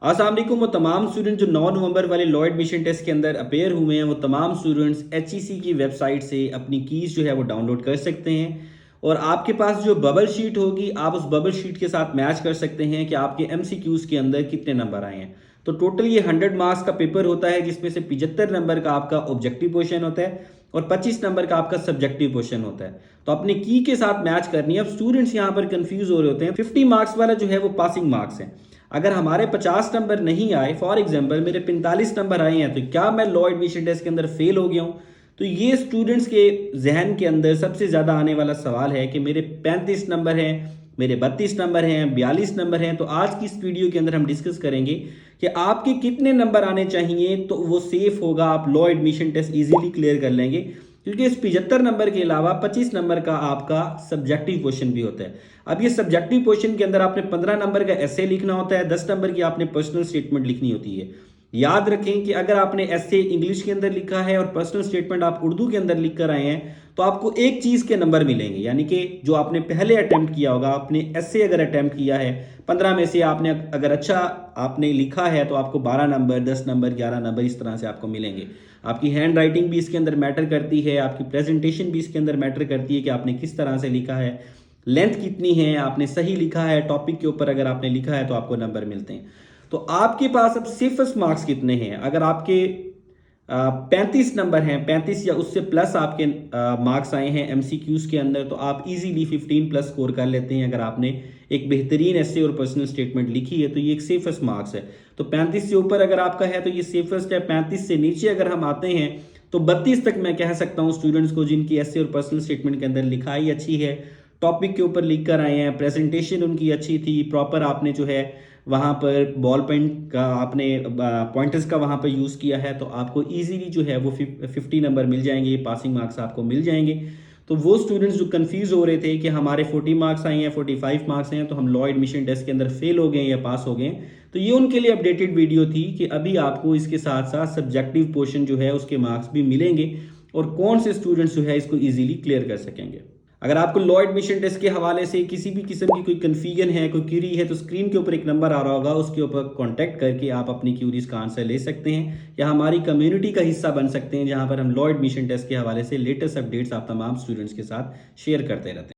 अस्सलाम वालेकुम। वो तमाम स्टूडेंट जो 9 नवंबर वाले लॉ एडमिशन टेस्ट के अंदर अपेयर हुए हैं, वो तमाम स्टूडेंट्स एचईसी की वेबसाइट से अपनी कीज़ जो है वो डाउनलोड कर सकते हैं। और आपके पास जो बबल शीट होगी, आप उस बबल शीट के साथ मैच कर सकते हैं कि आपके एमसीक्यूज़ के अंदर कितने नंबर आए हैं। तो टोटल ये 100 मार्क्स का पेपर होता है, जिसमें से 75 नंबर का आपका ऑब्जेक्टिव क्वेश्चन होता है और 25 नंबर का आपका सब्जेक्टिव क्वेश्चन होता है। तो अपनी की के साथ मैच करनी है। अब स्टूडेंट्स यहाँ पर कंफ्यूज हो रहे होते हैं। 50 मार्क्स वाला जो है वो पासिंग मार्क्स है। अगर हमारे 50 नंबर नहीं आए, फॉर एग्जांपल मेरे 45 नंबर आए हैं, तो क्या मैं लॉ एडमिशन टेस्ट के अंदर फेल हो गया हूँ? तो ये स्टूडेंट्स के जहन के अंदर सबसे ज़्यादा आने वाला सवाल है कि मेरे 35 नंबर हैं, मेरे 32 नंबर हैं, 42 नंबर हैं। तो आज की इस वीडियो के अंदर हम डिस्कस करेंगे कि आपके कितने नंबर आने चाहिए तो वो सेफ होगा, आप law admission test easily clear कर लेंगे। क्योंकि इस 75 नंबर के अलावा 25 नंबर का आपका सब्जेक्टिव क्वेश्चन भी होता है। अब ये सब्जेक्टिव क्वेश्चन के अंदर आपने 15 नंबर का एसे लिखना होता है, 10 नंबर की आपने पर्सनल स्टेटमेंट लिखनी होती है। याद रखें कि अगर आपने एसे इंग्लिश के अंदर लिखा है और पर्सनल स्टेटमेंट आप उर्दू के अंदर लिख कर आए हैं, तो आपको एक चीज़ के नंबर मिलेंगे। यानी कि जो आपने पहले अटैम्प्ट किया होगा, आपने एसे अगर अटैम्प्ट किया है 15 में से आपने अगर अच्छा आपने लिखा है तो आपको 12 नंबर, 10 नंबर, 11 नंबर इस तरह से आपको मिलेंगे। आपकी हैंड राइटिंग भी इसके अंदर मैटर करती है, आपकी प्रेजेंटेशन भी इसके अंदर मैटर करती है कि आपने किस तरह से लिखा है, लेंथ कितनी है, आपने सही लिखा है, टॉपिक के ऊपर अगर आपने लिखा है तो आपको नंबर मिलते हैं। तो आपके पास अब सेफेस्ट मार्क्स कितने हैं? अगर आपके 35 नंबर हैं, 35 या उससे प्लस आपके मार्क्स आए हैं एमसीक्यूज के अंदर, तो आप इजीली 15 प्लस स्कोर कर लेते हैं। अगर आपने एक बेहतरीन एसे और पर्सनल स्टेटमेंट लिखी है तो ये एक सेफेस्ट मार्क्स है। तो 35 से ऊपर अगर आपका है तो ये सेफेस्ट है। 35 से नीचे अगर हम आते हैं तो 32 तक मैं कह सकता हूँ स्टूडेंट्स को जिनकी एसे और पर्सनल स्टेटमेंट के अंदर लिखाई अच्छी है, टॉपिक के ऊपर लिख कर आए हैं, प्रेजेंटेशन उनकी अच्छी थी, प्रॉपर आपने जो है वहाँ पर बॉल पेन का आपने पॉइंटर्स का वहाँ पर यूज़ किया है, तो आपको इजीली जो है वो 50 नंबर मिल जाएंगे, पासिंग मार्क्स आपको मिल जाएंगे। तो वो स्टूडेंट्स जो कंफ्यूज हो रहे थे कि हमारे 40 मार्क्स आए हैं, 45 मार्क्स हैं, तो हम लॉ एडमिशन टेस्ट के अंदर फेल हो गए या पास हो गए, तो ये उनके लिए अपडेटेड वीडियो थी कि अभी आपको इसके साथ साथ सब्जेक्टिव पोर्शन जो है उसके मार्क्स भी मिलेंगे और कौन से स्टूडेंट्स जो है इसको ईजिली क्लियर कर सकेंगे। अगर आपको लॉ एडमिशन टेस्ट के हवाले से किसी भी किस्म की कोई कन्फ्यूजन है, कोई क्यूरी है, तो स्क्रीन के ऊपर एक नंबर आ रहा होगा, उसके ऊपर कांटेक्ट करके आप अपनी क्यूरीज का आंसर ले सकते हैं या हमारी कम्युनिटी का हिस्सा बन सकते हैं, जहां पर हम लॉ एडमिशन टेस्ट के हवाले से लेटेस्ट अपडेट्स आप तमाम स्टूडेंट्स के साथ शेयर करते रहते हैं।